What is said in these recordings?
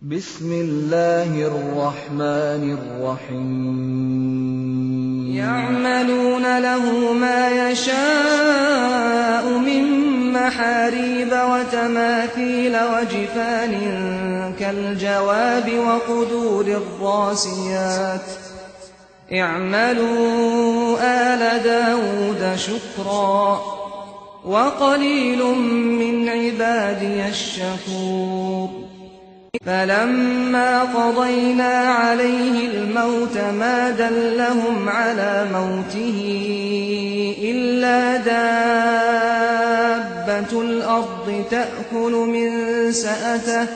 Bismillahirrahmanirrahim. Ya'maluna lahu ma yasha'u min maharib wa tamathil wa jifanin kal jawab wa qudurir rasiyat. I'malu ala Dawud shukra wa qalilun min ibadiyash shakur. فلما قضينا عليه الموت ما دلهم على موته إلا دابة الأرض تأكل من سأته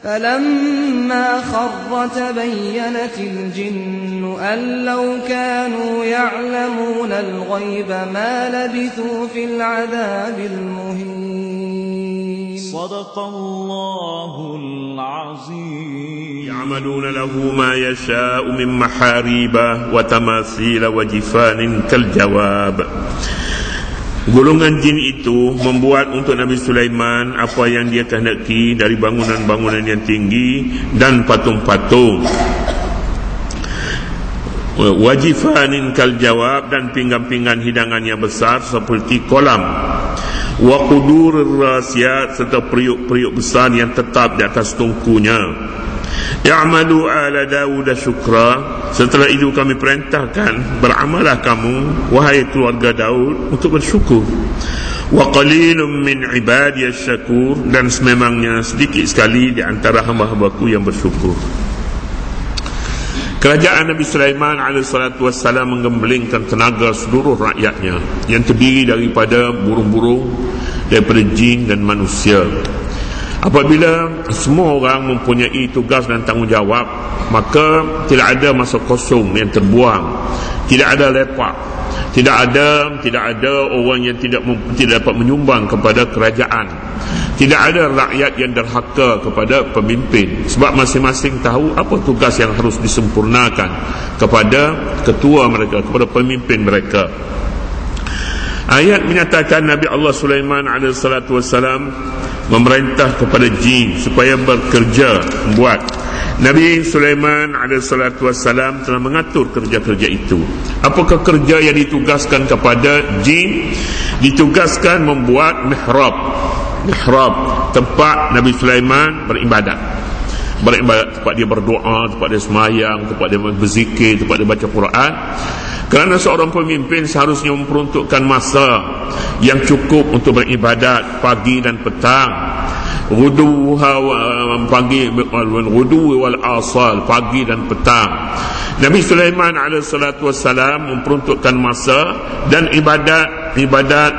فلما خر تبينت الجن أن لو كانوا يعلمون الغيب ما لبثوا في العذاب المهين. صدق الله العظيم. يعملون له ما يشاء من محاريب وتماثيل وجفان كالجواب. Golongan jin itu membuat untuk Nabi Sulaiman apa yang dia kehendaki dari bangunan-bangunan yang tinggi dan patung-patung. Wajifanin kal jawab, dan pinggan-pinggan hidangan yang besar seperti kolam. Wa qudurir rasiyat, serta periuk-periuk besar yang tetap di atas tungkunya. Ya'malu ala Dawud syukra, setelah itu kami perintahkan beramalah kamu wahai keluarga Daud untuk bersyukur. Wa qalilun min ibadiyash syakur, dan sememangnya sedikit sekali di antara hamba-hambaku yang bersyukur. Kerajaan Nabi Sulaiman alaihissalatu wassalam menggemblengkan tenaga seluruh rakyatnya yang terdiri daripada burung-burung, daripada jin dan manusia. Apabila semua orang mempunyai tugas dan tanggungjawab, maka tidak ada masa kosong yang terbuang, tidak ada lepak, tidak ada orang yang tidak dapat menyumbang kepada kerajaan, tidak ada rakyat yang derhaka kepada pemimpin, sebab masing-masing tahu apa tugas yang harus disempurnakan kepada ketua mereka, kepada pemimpin mereka. Ayat menyatakan Nabi Allah Sulaiman alaihissalatu wassalam memerintah kepada jin supaya bekerja, membuat. Nabi Sulaiman alaihissalatu wassalam telah mengatur kerja-kerja itu. Apakah kerja yang ditugaskan kepada jin? Ditugaskan membuat mihrab, tempat Nabi Sulaiman beribadat, tempat dia berdoa, tempat dia semayang, tempat dia berzikir, tempat dia baca Quran. Kerana seorang pemimpin seharusnya memperuntukkan masa yang cukup untuk beribadat pagi dan petang, ghudu wal asal, pagi dan petang. Nabi Sulaiman alaihissalatu wassalam memperuntukkan masa dan ibadat.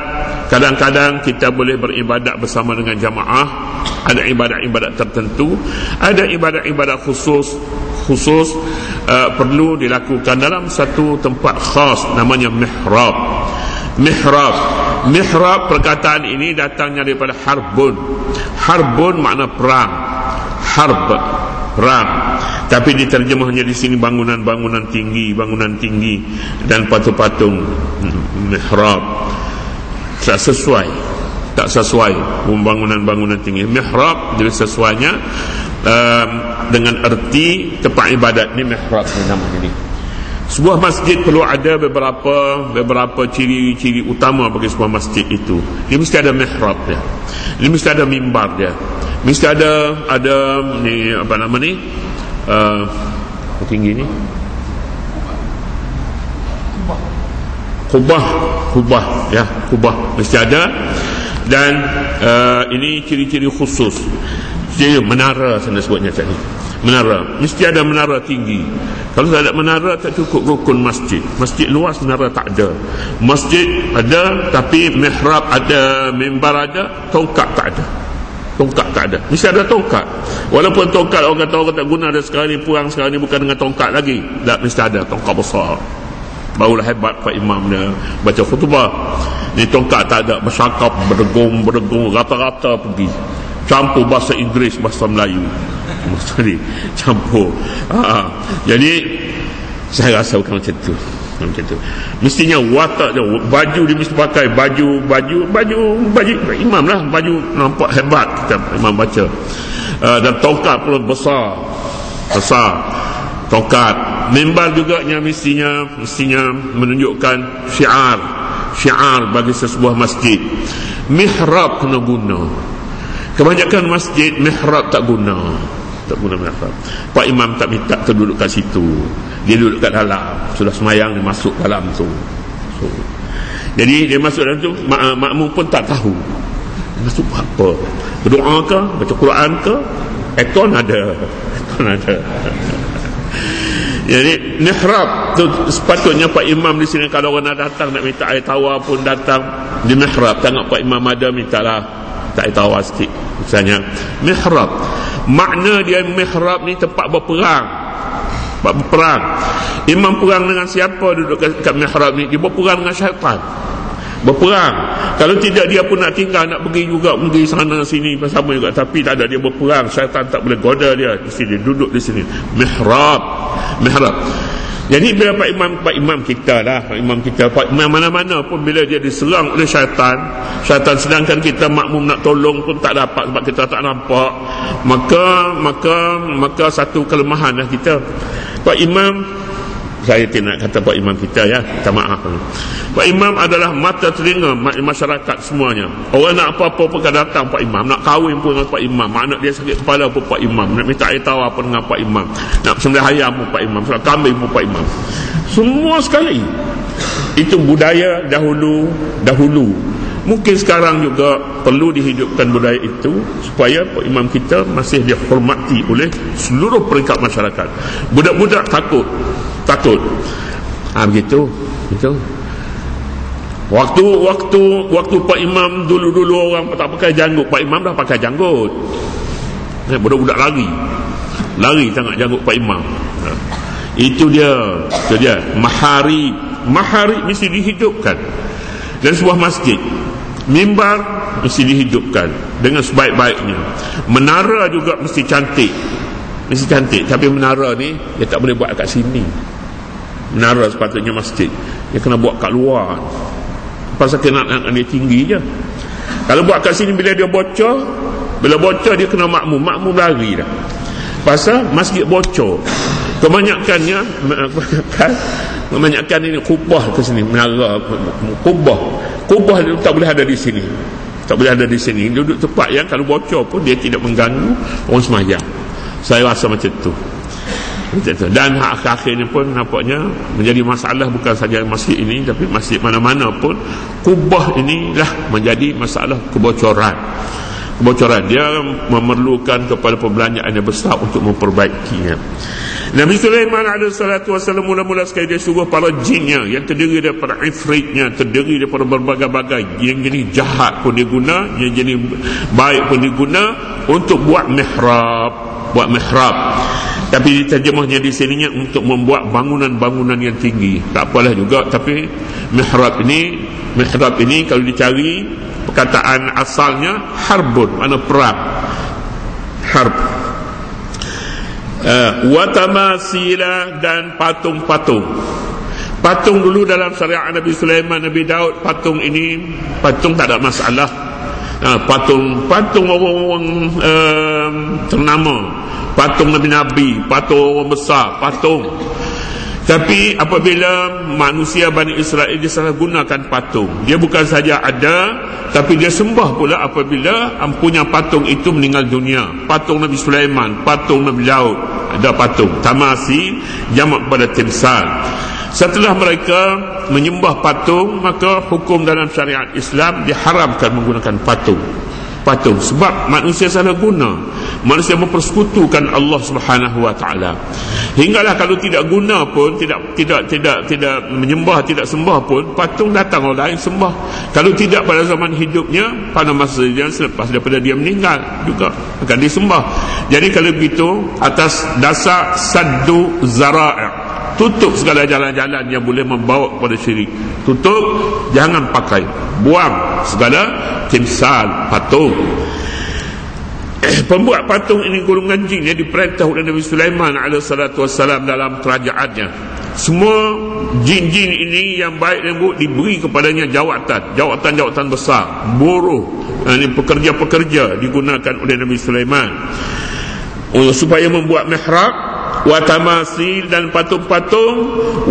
Kadang-kadang kita boleh beribadat bersama dengan jamaah, ada ibadat-ibadat tertentu, ada ibadat-ibadat khusus perlu dilakukan dalam satu tempat khas, namanya mihrab. Perkataan ini datangnya daripada harbun makna perang, perang, tapi diterjemahnya di sini bangunan tinggi dan patung-patung. Mihrab tak sesuai bangunan tinggi. Mihrab jadi sesuainya dengan erti tempat ibadat. Ni mihrab ni namanya ni. Sebuah masjid perlu ada beberapa ciri-ciri utama bagi sebuah masjid itu. Dia mesti ada mihrab dia, dia mesti ada mimbar dia, mesti ada ni apa nama ni, tinggi ni, kubah ya, kubah mesti ada. Dan ini ciri-ciri khusus. Jadi menara sana sebutnya tadi, menara mesti ada, menara tinggi. Kalau tak ada menara, tak cukup rukun masjid. Masjid luas, menara tak ada. Masjid ada tapi mihrab ada, mimbar ada, tongkat tak ada. Mesti ada tongkat. Walaupun tongkat orang kata orang tak guna ada sekarang ni, perang sekarang ni bukan dengan tongkat lagi. Tak, mesti ada tongkat besar. Barulah hebat Pak Imam dia baca khutbah. Ni tongkat tak ada, bercakap, berdegung, rata-rata pergi. Campur bahasa Inggeris, bahasa Melayu. Maksudnya campur. Jadi saya rasa bukan macam tu. Mestinya watak dia, baju dia mesti pakai baju imam lah, baju nampak hebat kita imam baca. Dan tongkat pun besar tongkat. Mimbar juga yang mestinya menunjukkan syiar bagi sesebuah masjid. Mihrab kena guna. Kebanyakan masjid mihrab tak guna mihrab. Pak Imam tak minta terduduk kat situ, dia duduk kat dalam. Sudah semayang dia masuk dalam tu. Jadi dia masuk dalam tu, makmum pun tak tahu masuk buat apa, berdoa ke, baca Quran ke, aircon ada. Jadi mihrab tu sepatutnya Pak Imam di sini kalau orang nak datang nak minta air tawar pun datang di mihrab. Tengok Pak Imam ada, mintalah tak air tawar sikit misalnya. Mihrab makna dia, mihrab ni tempat berperang. Imam perang dengan siapa duduk kat mihrab ni? Dia berperang dengan syaitan. Berperang. Kalau tidak dia pun nak tinggal, nak pergi juga, pergi sana sini bersama juga, tapi tak ada, dia berperang. Syaitan tak boleh goda dia. Di sini duduk di sini. Mihrab. Jadi bila Pak Imam kita Pak Imam mana-mana pun bila dia diserang oleh syaitan, sedangkan kita makmum nak tolong pun tak dapat sebab kita tak nampak, maka satu kelemahan lah kita. Pak Imam, saya tidak kata Pak Imam kita ya, minta maaf. Pak Imam adalah mata telinga masyarakat semuanya. Orang nak apa-apa pun datang Pak Imam, nak kahwin pun dengan Pak Imam, anak dia sakit kepala pun Pak Imam, nak minta air tawar pun dengan Pak Imam, nak sembelih ayam pun Pak Imam, sembelih kambing pun Pak Imam. Semua sekali. Itu budaya dahulu. Mungkin sekarang juga perlu dihidupkan budaya itu supaya Pak Imam kita masih dihormati oleh seluruh peringkat masyarakat. Budak-budak takut. Begitu. Waktu Pak Imam dulu orang tak pakai janggut, Pak Imam dah pakai janggut. Budak-budak lari tengok janggut Pak Imam. Itu dia. Mahari mesti dihidupkan. Dan sebuah masjid, mimbar mesti dihidupkan dengan sebaik-baiknya. Menara juga mesti cantik. Tapi menara ni dia tak boleh buat kat sini. Menara sepatutnya masjid dia kena buat kat luar. Pasal kena dia tinggi je. Kalau buat kat sini, bila bocor dia kena makmum lari dah. Pasal masjid bocor. Kebanyakan ini kubah ke sini, menara kubah dia tak boleh ada di sini. Duduk tempat yang kalau bocor pun dia tidak mengganggu orang semayang. Saya rasa macam tu. Dan akhir-akhir ni pun nampaknya menjadi masalah, bukan saja masjid ini, tapi masjid mana-mana pun kubah inilah menjadi masalah kebocoran. Dia memerlukan kepada perbelanjaan yang besar untuk memperbaikinya. Nabi Sulaiman AS mula-mula sekali dia suruh para jinnya yang terdiri daripada ifritnya, terdiri daripada berbagai-bagai, yang jenis jahat pun diguna, yang jenis baik pun diguna untuk buat mihrab. Tapi terjemahnya di sininya untuk membuat bangunan-bangunan yang tinggi. Tak apalah juga, tapi mihrab ini kalau dicari perkataan asalnya harbun, mana perang. Harb. Watamasila dan patung-patung. Patung dulu dalam syariat Nabi Sulaiman, Nabi Daud, patung tak ada masalah. Patung orang-orang ternama, patung Nabi-Nabi, patung orang besar, patung. Tapi apabila manusia Bani Israel dia salah gunakan patung, dia bukan saja ada, tapi dia sembah pula apabila punya patung itu meninggal dunia. Patung Nabi Sulaiman, patung Nabi Daud, ada patung. Tamasi jamak pada timsal. Setelah mereka menyembah patung, maka hukum dalam syariat Islam diharamkan menggunakan patung. Sebab manusia salah guna, manusia mempersekutukan Allah Subhanahu wa taala. Hinggalah kalau tidak guna pun, tidak menyembah, tidak sembah pun, patung datang orang lain sembah. Kalau tidak pada zaman hidupnya, pada masa dia selepas daripada dia meninggal juga akan disembah. Jadi kalau begitu, atas dasar saddu zara'i', tutup segala jalan-jalan yang boleh membawa kepada syirik. Tutup, jangan pakai, buang segala timsal, patung. Pembuat patung ini golongan jin yang diperintah oleh Nabi Sulaiman AS dalam kerajaannya. Semua jin-jin ini yang baik dan buruk diberi kepadanya jawatan besar, buruh, ini pekerja-pekerja digunakan oleh Nabi Sulaiman. supaya membuat mihrab, wa tamasil dan patung-patung,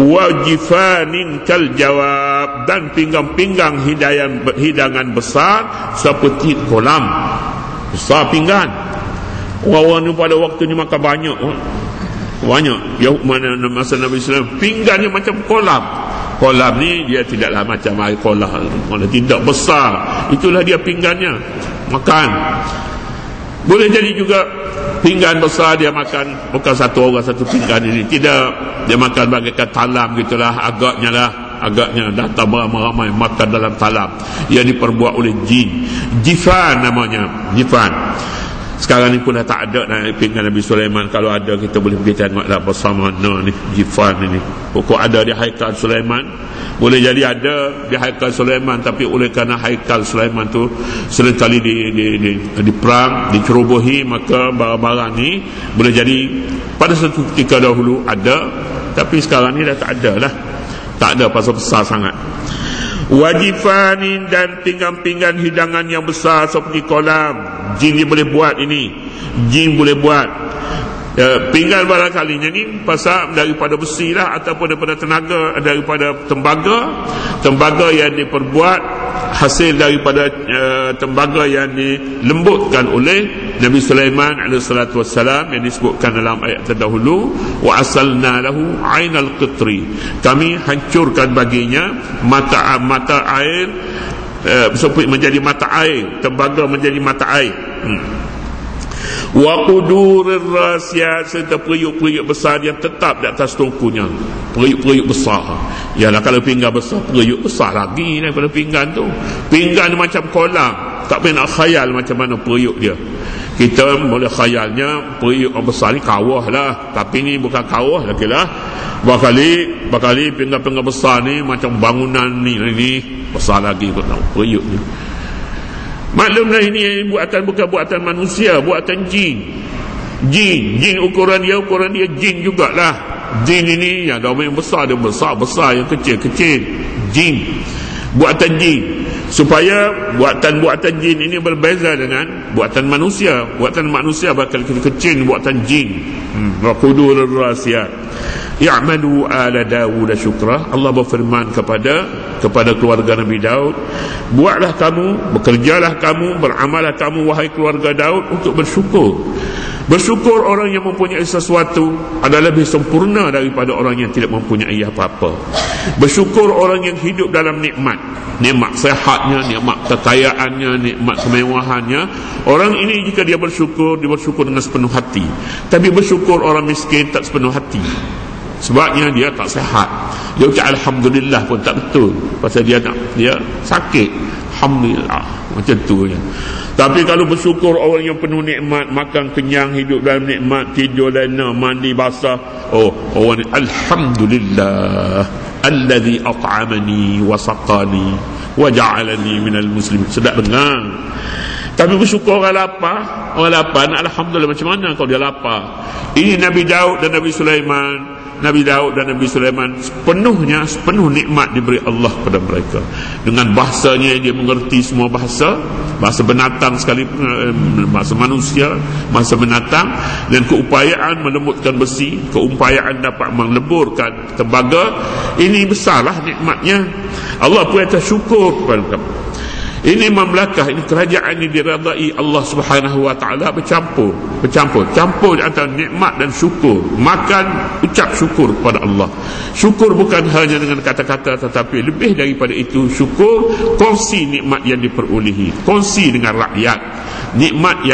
wa jifanin kal jawab dan pinggang-pinggang hidangan besar seperti kolam. Besar pinggan. Orang-orang ni pada waktu ni makan banyak. Mana masa Nabi SAW pinggannya macam kolam. Kolam ni dia tidaklah macam air kolam, mana tidak besar. Itulah dia pinggannya makan. Boleh jadi juga pinggan besar dia makan, bukan satu orang satu pinggan ini, tidak, dia makan bagaikan talam gitulah, agaknya datang ramai-ramai makan dalam talam yang diperbuat oleh jin. Jifan namanya, jifan. Sekarang ni pun dah tak ada pinggan Nabi Sulaiman. Kalau ada kita boleh pergi tengoklah bersama mana ni jifan ini. Pokok ada di Haikal Sulaiman. Boleh jadi ada di Haikal Sulaiman, tapi oleh kerana Haikal Sulaiman tu seringkali di perang, dicerobohi, maka barang-barang ni boleh jadi pada satu ketika dahulu ada, tapi sekarang ni dah tak ada lah. Tak ada pasal besar sangat. Wajifanin dan pinggan-pinggan hidangan yang besar seperti kolam. Jin dia boleh buat ini. Jin boleh buat pinggan barangkalinya ni pasal daripada besi lah, ataupun daripada tenaga, daripada tembaga yang diperbuat hasil daripada tembaga yang dilembutkan oleh Nabi Sulaiman alaihissalatu wassalam, yang disebutkan dalam ayat terdahulu, wa asalna lahu ainal qitri, kami hancurkan baginya mata air, menjadi mata air, tembaga menjadi mata air. Wa qudurir rasiyat, serta periuk-periuk besar yang tetap di atas tungkunya. Periuk-periuk besar. Yalah, kalau pinggan besar, periuk besar lagi daripada pinggan tu. Pinggan macam kolam, tak payah nak khayal macam mana periuk dia. Kita boleh khayalnya periuk yang besar ni kawah lah, tapi ni bukan kawah lagi lah. Bakali pinggan-pinggan besar ni macam bangunan ni besar lagi kau tahu periuk ni. Maklumlah ini bukan buatan manusia, buatan jin. Jin ukuran dia jin jugalah. Jin ini yang yang besar, dia besar, yang kecil. Jin, buatan jin. Supaya buatan jin ini berbeza dengan buatan manusia. Buatan manusia bakal kecil, buatan jin. Wa qudur rasiyat. Ya'malu ala Dawud syukra. Allah berfirman kepada keluarga Nabi Daud, buatlah kamu, bekerjalah kamu, beramallah kamu wahai keluarga Daud untuk bersyukur. Bersyukur orang yang mempunyai sesuatu adalah lebih sempurna daripada orang yang tidak mempunyai apa-apa. Bersyukur orang yang hidup dalam nikmat sehatnya, nikmat kekayaannya, nikmat kemewahannya. Orang ini jika dia bersyukur dengan sepenuh hati. Tapi bersyukur orang miskin tak sepenuh hati, sebabnya dia tak sihat. Dia ucap alhamdulillah pun tak betul, pasal dia sakit. Alhamdulillah, macam tu je. Tapi kalau bersyukur orang yang penuh nikmat, makan kenyang, hidup dalam nikmat, tidur lena, mandi basah, orang ni alhamdulillah alladhi at'amani wa saqani wa ja'alani minal muslimin. Sedap dengar. Tapi bersyukur orang lapar nak alhamdulillah macam mana kalau dia lapar? Ini Nabi Daud dan Nabi Sulaiman. Nabi Daud dan Nabi Sulaiman sepenuh nikmat diberi Allah kepada mereka. Dengan bahasanya dia mengerti semua bahasa binatang sekali, bahasa manusia, bahasa binatang, dan keupayaan melembutkan besi, keupayaan dapat meleburkan tembaga. Ini besarlah nikmatnya. Allah pun atas syukur kepada kamu. Ini mamlakah, ini kerajaan ini diradai Allah Subhanahu wa taala, bercampur antara nikmat dan syukur. Makan, ucap syukur kepada Allah. Syukur bukan hanya dengan kata-kata, tetapi lebih daripada itu. Syukur kongsi nikmat yang diperolehi, kongsi dengan rakyat nikmat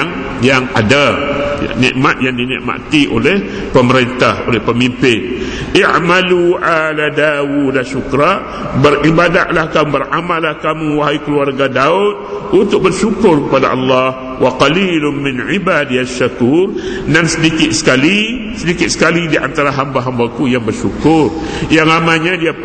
yang ada, nikmat yang dinikmati oleh pemerintah, oleh pemimpin. I'malu ala Dawud syukra, beribadatlah kamu, beramallah kamu wahai keluarga Daud untuk bersyukur kepada Allah. Wa qalilun min ibadiyas syakur, dan sedikit sekali di antara hamba-hambaku yang bersyukur. Yang ramanya dia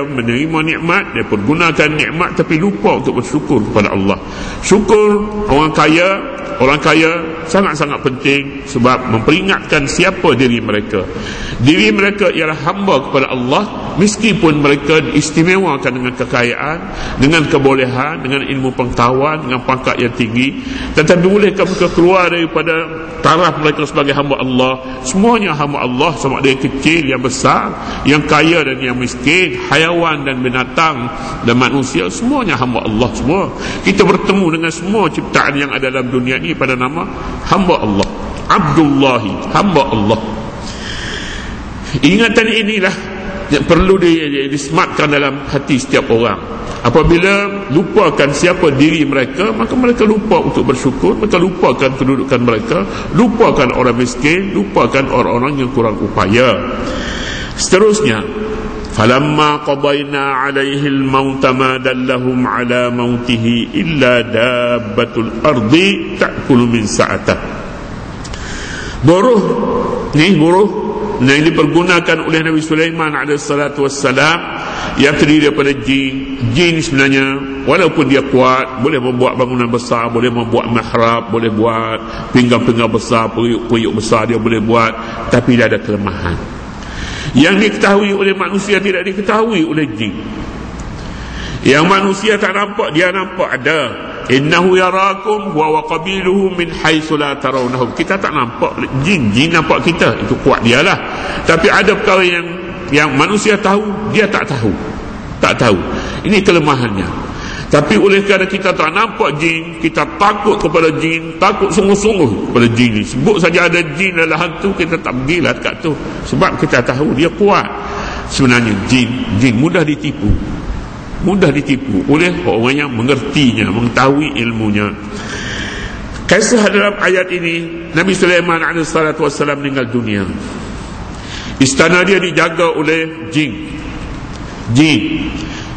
menerima nikmat, dia pergunakan nikmat tapi lupa untuk bersyukur kepada Allah. Syukur orang kaya orang kaya sangat-sangat penting sebab memperingatkan siapa diri mereka. Diri mereka ialah hamba kepada Allah, meskipun mereka diistimewakan dengan kekayaan, dengan kebolehan, dengan ilmu pengetahuan, dengan pangkat yang tinggi, tetapi bolehkah mereka keluar daripada taraf mereka sebagai hamba Allah? Semuanya hamba Allah, sama ada yang kecil, yang besar, yang kaya dan yang miskin, hayawan dan binatang dan manusia, semuanya hamba Allah semua. Kita bertemu dengan semua ciptaan yang ada dalam dunia ini pada nama hamba Allah, Abdullahi, hamba Allah. Ingatan inilah yang perlu disematkan dalam hati setiap orang. Apabila lupakan siapa diri mereka, maka mereka lupa untuk bersyukur, mereka lupakan kedudukan mereka, lupakan orang miskin, lupakan orang-orang yang kurang upaya. Seterusnya, falamma qadayna 'alaihi al-maut ma dallahum 'ala mautihi illa dabbatul ardi ta'kulu min sa'atah. Buruh yang dipergunakan oleh Nabi Sulaiman alaihissalatu wassalam yang terdiri daripada jin. Jin sebenarnya walaupun dia kuat, boleh membuat bangunan besar, boleh membuat mihrab, boleh buat pinggang-pinggang besar, periuk-periuk besar dia boleh buat, tapi dia ada kelemahan. Yang diketahui oleh manusia tidak diketahui oleh jin. Yang manusia tak nampak, dia nampak ada. Innahu yarakum huwa wa qabiluhu min haitsu la tarawnahum. Kita tak nampak jin, jin nampak kita, itu kuat dialah. Tapi ada perkara yang manusia tahu, dia tak tahu. Tak tahu. Ini kelemahannya. Tapi oleh kerana kita tak nampak jin, kita takut kepada jin, takut sungguh-sungguh kepada jin ni. Sebut saja ada jin dalam hantu, kita tak pergilah dekat tu, sebab kita tahu dia kuat. Sebenarnya jin mudah ditipu. Mudah ditipu oleh orang yang mengertinya, mengetahui ilmunya. Kisah dalam ayat ini, Nabi Sulaiman alaihissalatu wassalam meninggal dunia. Istana dia dijaga oleh jin.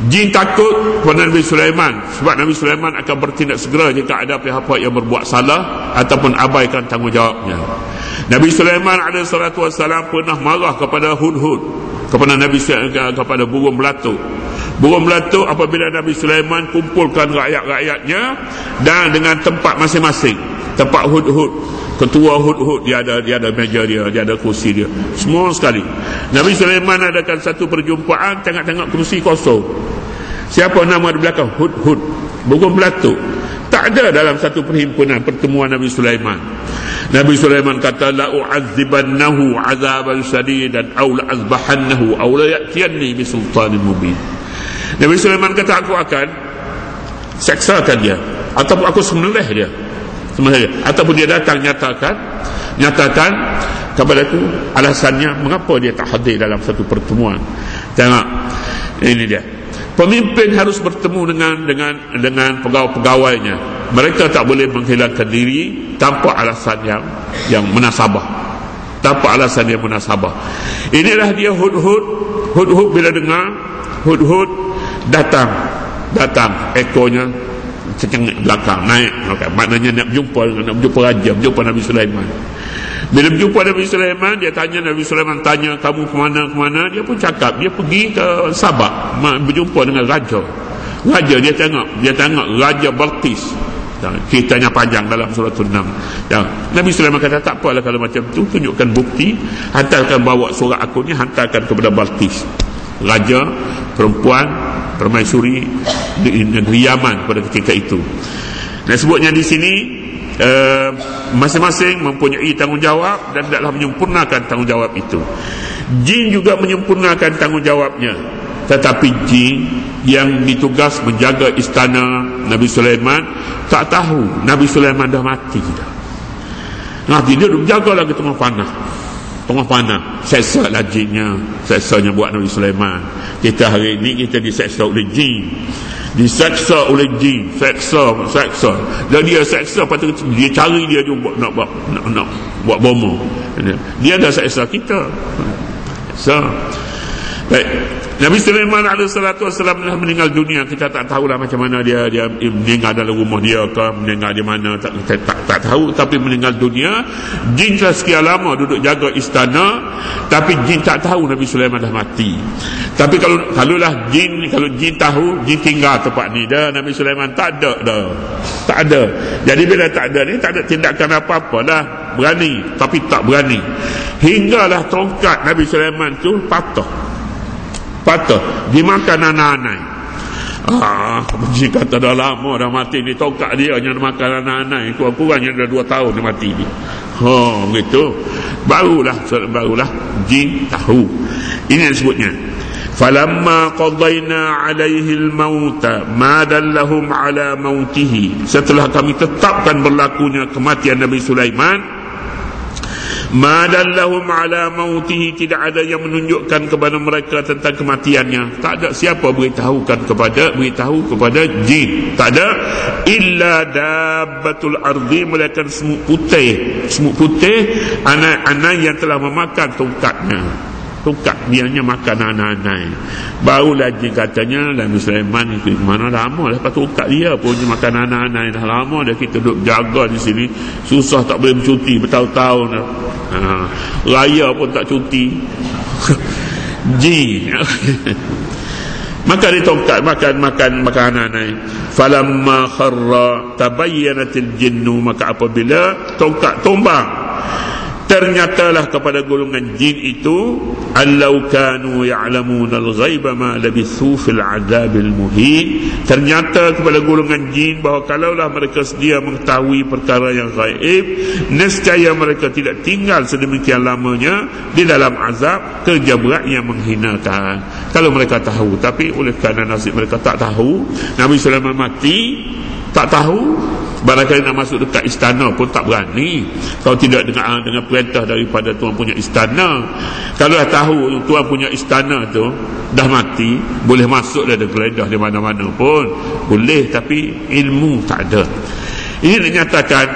Jin takut kepada Nabi Sulaiman, sebab Nabi Sulaiman akan bertindak segera jika ada pihak-pihak yang berbuat salah ataupun abaikan tanggungjawabnya. Nabi Sulaiman alaihissalatu wassalam pernah marah kepada Hudhud, kepada burung belatuk. Burung belatuk apabila Nabi Sulaiman kumpulkan rakyat-rakyatnya dan dengan tempat masing-masing. Tempat Hudhud, ketua Hudhud, dia ada meja dia ada kursi dia, semua sekali. Nabi Sulaiman adakan satu perjumpaan, tengok kursi kosong. Siapa nama di belakang? Hudhud, burung belatuk. Tak ada dalam satu perhimpunan pertemuan Nabi Sulaiman. Nabi Sulaiman kata, la u'adzibannahu 'adzaban shadidan aw la azbahannahu aw la ya'tiyanni bi sultanin mubin. Nabi Sulaiman kata, aku akan seksakan dia, ataupun aku sembelih dia, ataupun dia datang nyatakan kepada aku alasannya mengapa dia tak hadir dalam satu pertemuan. Tengok, ini dia. Pemimpin harus bertemu dengan pegawai-pegawainya. Mereka tak boleh menghilangkan diri tanpa alasan yang munasabah. Tanpa alasan yang munasabah. Inilah dia Hudhud bila dengar, Hudhud datang ekornya secengik belakang naik, maknanya nak berjumpa raja, berjumpa Nabi Sulaiman. Bila berjumpa Nabi Sulaiman, dia tanya, Nabi Sulaiman tanya, kamu ke mana? Dia pun cakap dia pergi ke Sabak berjumpa dengan raja. Dia tengok Raja Balqis. Ceritanya panjang dalam surah An-Naml. Nabi Sulaiman kata, tak apalah kalau macam tu, tunjukkan bukti, hantarkan, bawa surat aku ni, hantarkan kepada Balqis, raja perempuan permaisuri di negeri Yaman pada ketika itu. Dan sebutnya di sini masing-masing mempunyai tanggungjawab dan hendaklah menyempurnakan tanggungjawab itu. Jin juga menyempurnakan tanggungjawabnya, tetapi jin yang ditugas menjaga istana Nabi Sulaiman tak tahu Nabi Sulaiman dah mati dah. Dia duduk jaga lagi tengah panah, seksa lah jinnya, seksanya buat Nabi Sulaiman. Kita hari ini kita diseksa oleh jin, seksa. Dan dia seksa, lepas tu dia cari dia juga nak buat bom. Dia dah seksa kita. Baik, Nabi Sulaiman AS telah meninggal dunia. Kita tak tahulah macam mana dia meninggal dalam rumah dia ke, meninggal di mana, tak tahu. Tapi meninggal dunia. Jin telah sekian lama duduk jaga istana, tapi jin tak tahu Nabi Sulaiman dah mati. Tapi kalau jin tahu, jin tinggal tempat ni dah. Nabi Sulaiman tak ada dah. Tak ada. Jadi bila tak ada ni, tak ada tindakan apa-apa dah. Berani, tapi tak berani. Hinggalah tongkat Nabi Sulaiman tu patah dimakan anak-anak. Jin kata dah lama dah mati ni, tongkat dia yang makan anak-anak. Kurang-kurangnya dah 2 tahun dia mati ni. Begitu. Barulah jin tahu. Ini yang disebutnya, falamma qadayna alaihi al-mauta ma dallahum ala mautihi. Setelah kami tetapkan berlakunya kematian Nabi Sulaiman, ma dallahum ala mautihi, tidak ada yang menunjukkan kepada mereka tentang kematiannya. Tak ada siapa beritahu kepada jin. Tak ada. Illa dabbatul ardi, melainkan semut putih anak-anak yang telah memakan tongkatnya. Tongkat dianya makan anak-anak. Barulah jin katanya, Nabi Sulaiman itu mana lama dah tongkat dia pun dia makan anak-anak. Dah lama dah kita duduk jaga di sini, susah tak boleh bercuti bertahun-tahun dah. Raya pun tak cuti. Jin. Maka dia tongkat makan anak-anak. Falamma kharra tabayyanatil jinnu, maka apabila tongkat tumbang, ternyatalah kepada golongan jin itu, allau kanu ya'lamuna al-ghaiba ma labithu fil adabil muhin. Ternyata kepada golongan jin bahawa kalaulah mereka sedia mengetahui perkara yang gaib, nescaya mereka tidak tinggal sedemikian lamanya di dalam azab kerja berat yang menghinakan. Kalau mereka tahu, tapi oleh kerana nasib mereka tak tahu, Nabi Sulaiman mati, tak tahu. Barangkali nak masuk dekat istana pun tak berani, kalau tidak dengan perintah daripada tuan punya istana. Kalau dah tahu tuan punya istana tu dah mati, boleh masuk dah, ada geledah di mana-mana pun boleh, tapi ilmu tak ada. Ini dinyatakan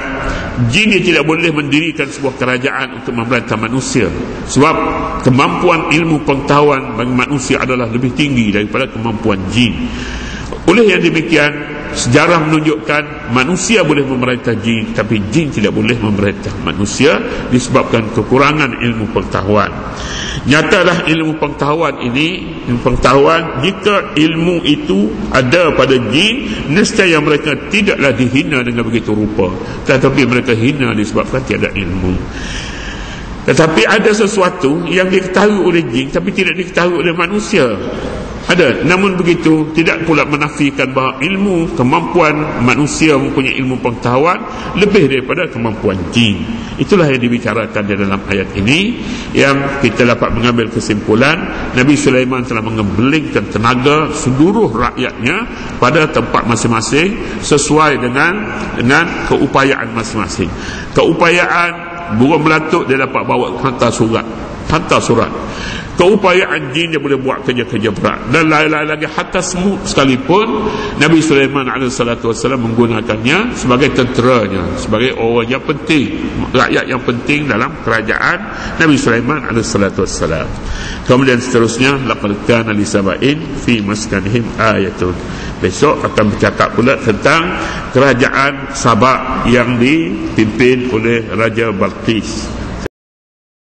jin tidak boleh mendirikan sebuah kerajaan untuk memerintah manusia, sebab kemampuan ilmu pengetahuan bagi manusia adalah lebih tinggi daripada kemampuan jin. Oleh yang demikian, sejarah menunjukkan manusia boleh memerintah jin, tapi jin tidak boleh memerintah manusia disebabkan kekurangan ilmu pengetahuan. Nyatalah ilmu pengetahuan ini, jika ilmu itu ada pada jin, nescaya mereka tidaklah dihina dengan begitu rupa, tetapi mereka hina disebabkan tiada ilmu. Tetapi ada sesuatu yang diketahui oleh jin tapi tidak diketahui oleh manusia. Ada, namun begitu tidak pula menafikan bahawa ilmu, kemampuan manusia mempunyai ilmu pengetahuan lebih daripada kemampuan jin. Itulah yang dibicarakan di dalam ayat ini, yang kita dapat mengambil kesimpulan Nabi Sulaiman telah mengebelingkan tenaga seluruh rakyatnya pada tempat masing-masing sesuai dengan keupayaan masing-masing. Keupayaan burung belatuk dia dapat bawa hantar surat. Keupayaan jin dia boleh buat kerja-kerja berat, dan lain-lain lagi. Hatta semut sekalipun Nabi Sulaiman AS menggunakannya sebagai tenteranya, sebagai orang yang penting, rakyat yang penting dalam kerajaan Nabi Sulaiman AS. Kemudian seterusnya, laqad kana li saba'in fi maskanihim ayatun. Besok akan bercakap pula tentang kerajaan Sabak yang dipimpin oleh Raja Balqis.